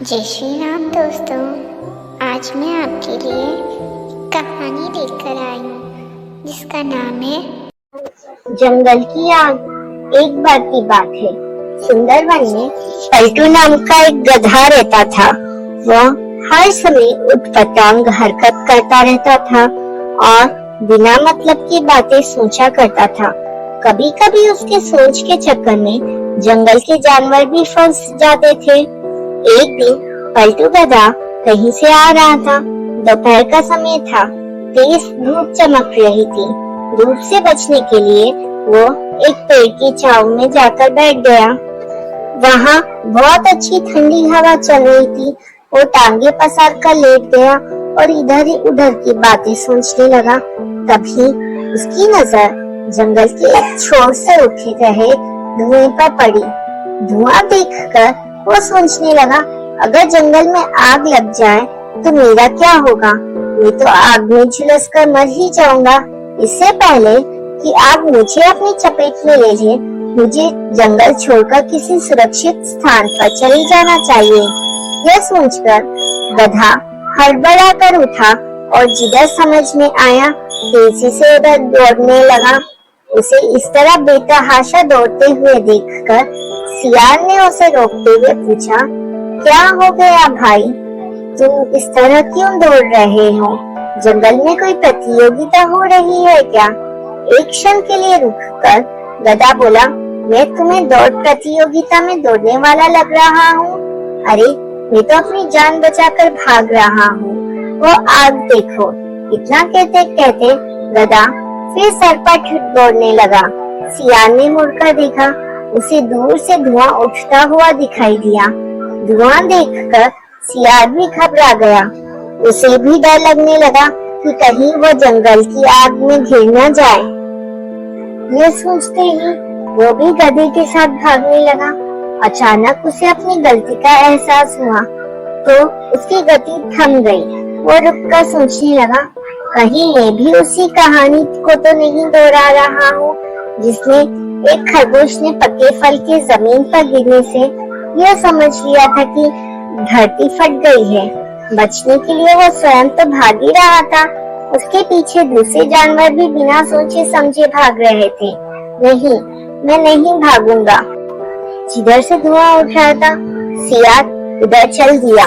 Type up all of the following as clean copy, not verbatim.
जय श्री राम दोस्तों। आज मैं आपके लिए कहानी लेकर आई हूँ जिसका नाम है जंगल की आग। एक बार की बात है, सुंदरवन में पलटू नाम का एक गधा रहता था। वह हर समय उटपटांग हरकत करता रहता था और बिना मतलब की बातें सोचा करता था। कभी कभी उसके सोच के चक्कर में जंगल के जानवर भी फंस जाते थे। एक दिन पलटू गधा कहीं से आ रहा था। दोपहर का समय था। तेज धूप चमक रही थी। धूप से बचने के लिए वो एक पेड़ की छांव में जाकर बैठ गया। वहाँ बहुत अच्छी ठंडी हवा चल रही थी। वो टांगे पसार कर लेट गया और इधर उधर की बातें सोचने लगा। तभी उसकी नजर जंगल के एक छोर से उठे रहे धुएं पर पड़ी। धुआं देखकर वो सोचने लगा, अगर जंगल में आग लग जाए तो मेरा क्या होगा? मैं तो आग में झुलस कर मर ही जाऊंगा। इससे पहले कि आग मुझे अपनी चपेट में ले जाए, मुझे जंगल छोड़कर किसी सुरक्षित स्थान पर चले जाना चाहिए। यह सोचकर गधा हड़बड़ा कर उठा और जिधर समझ में आया तेजी से उधर दौड़ने लगा। उसे इस तरह बेतहाशा दौड़ते हुए देखकर सियार ने उसे रोकते हुए पूछा, क्या हो गया भाई? तुम इस तरह क्यों दौड़ रहे हो? जंगल में कोई प्रतियोगिता हो रही है क्या? एक क्षण के लिए रुककर गधा बोला, मैं तुम्हें दौड़ प्रतियोगिता में दौड़ने वाला लग रहा हूँ? अरे मैं तो अपनी जान बचाकर भाग रहा हूँ। वो आग देखो। इतना कहते कहते गधा फिर सरपट दौड़ने लगा। सियार ने मुड़कर देखा। उसे दूर से धुआं उठता हुआ दिखाई दिया। धुआं देखकर सियार भी घबरा गया। उसे भी डर लगने लगा कि कहीं वो जंगल की आग में घिर न जाए। ये सोचते ही वो भी गधे के साथ भागने लगा। अचानक उसे अपनी गलती का एहसास हुआ तो उसकी गति थम गई। वो रुककर सोचने लगा, कहीं मैं भी उसी कहानी को तो नहीं दोहरा रहा हूँ जिसमें एक खरगोश ने पके फल के जमीन पर गिरने से यह समझ लिया था कि धरती फट गई है। बचने के लिए वो स्वयं तो भाग ही रहा था। उसके पीछे दूसरे जानवर भी बिना सोचे समझे भाग रहे थे। नहीं, मैं नहीं भागूंगा। जिधर से धुआं उठ रहा था सियार उधर चल दिया।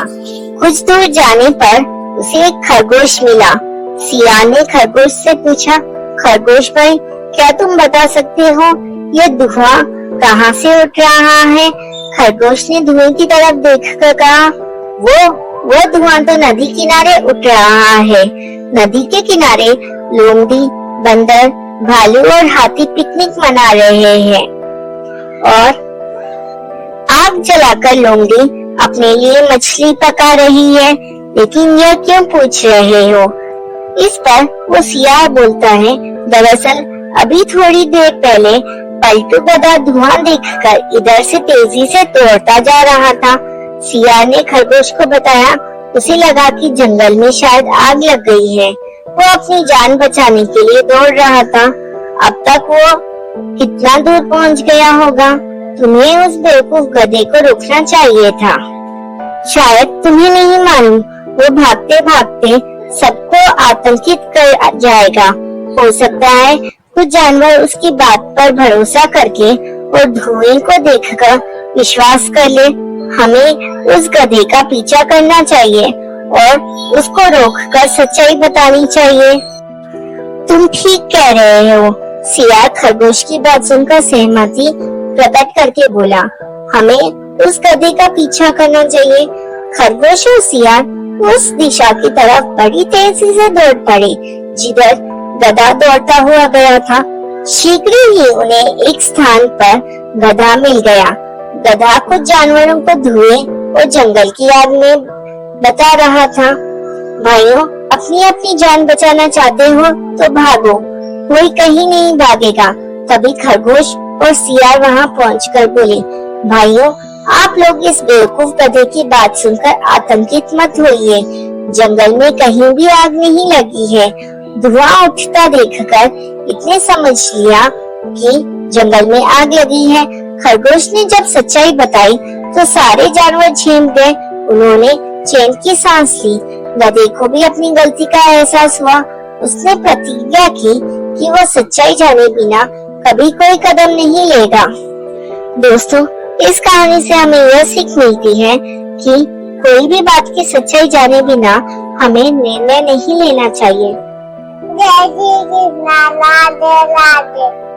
कुछ दूर जाने पर उसे एक खरगोश मिला। सियार ने खरगोश से पूछा, खरगोश भाई, क्या तुम बता सकते हो ये धुआं कहाँ से उठ रहा है? खरगोश ने धुएं की तरफ देखकर कहा, वो धुआं तो नदी किनारे उठ रहा है। नदी के किनारे लोमड़ी, बंदर, भालू और हाथी पिकनिक मना रहे हैं और आग जलाकर लोमड़ी अपने लिए मछली पका रही है। लेकिन यह क्यों पूछ रहे हो? इस पर वो सियार बोलता है, दरअसल अभी थोड़ी देर पहले पलटू गधा धुआं देखकर इधर से तेजी से दौड़ता जा रहा था। सियार ने खरगोश को बताया। उसे लगा कि जंगल में शायद आग लग गई है। वो अपनी जान बचाने के लिए दौड़ रहा था। अब तक वो कितना दूर पहुंच गया होगा? तुम्हें उस बेवकूफ गधे को रुकना चाहिए था। शायद तुम्हें नहीं मालूम, वो भागते भागते सबको आतंकित कर जाएगा। हो सकता है कुछ जानवर उसकी बात पर भरोसा करके और धुएं को देखकर विश्वास कर ले। हमें उस गधे का पीछा करना चाहिए और उसको रोककर सच्चाई बतानी चाहिए। तुम ठीक कह रहे हो। सियार खरगोश की बात सुनकर सहमति प्रकट करके बोला, हमें उस गधे का पीछा करना चाहिए। खरगोश और सियार उस दिशा की तरफ बड़ी तेजी से दौड़ पड़े जिधर गधा दौड़ता हुआ गया था। शीघ्र ही उन्हें एक स्थान पर गधा मिल गया। गधा कुछ जानवरों को धुएं और जंगल की आग में बता रहा था, भाइयों, अपनी अपनी जान बचाना चाहते हो तो भागो, कोई कहीं नहीं भागेगा। तभी खरगोश और सियार वहां पहुंचकर बोले, भाइयों, आप लोग इस बेवकूफ गधे की बात सुनकर आतंकित मत होइए। जंगल में कहीं भी आग नहीं लगी है। धुआं उठता देखकर इतने समझ लिया कि जंगल में आग लगी है। खरगोश ने जब सच्चाई बताई तो सारे जानवर झेम गए उन्होंने चैन की सांस ली। गधे को भी अपनी गलती का एहसास हुआ। उसने प्रतिज्ञा की कि वो सच्चाई जाने बिना कभी कोई कदम नहीं लेगा। दोस्तों, इस कहानी से हमें यह सीख मिलती है कि कोई भी बात की सच्चाई जाने बिना हमें निर्णय नहीं लेना चाहिए। जय श्री कृष्णा, राधे राधे।